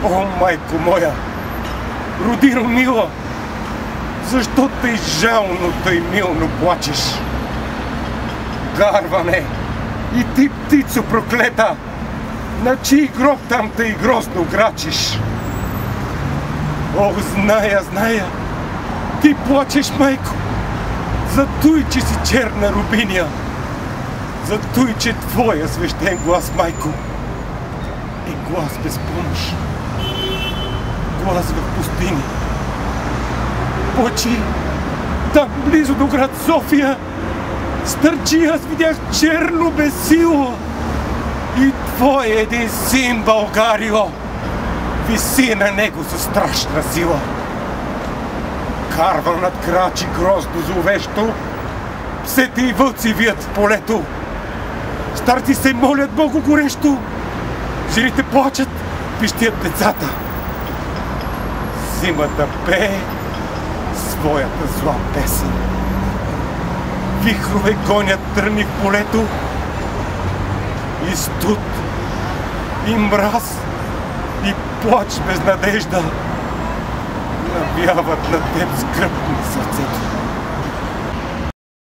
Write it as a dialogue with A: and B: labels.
A: О, майко моя, родино мила, защо тъй жално, тъй милно плачеш? Гарване, и ти, птицо проклета, на чий гроб там тъй грозно грачиш? О, зная, ти плачеш, майко, за той, че си черна рубиня, за той, че твоя свещен глас, майко, е глас без помощ, глас в пустини. Очи, там близо до град София, стърчи, аз видях черно бесило и твой един син, Българио, виси на него със страшна сила. Карванът крачи грозно зловещо, псете и вълци вият в полето. Старци се молят Богу горещо, жените плачат, пищят децата. Зимата пее своята зла песен. Вихрове гонят тръни в полето, и студ, и мраз, и плач без надежда навяват на теб скръб на сърцето.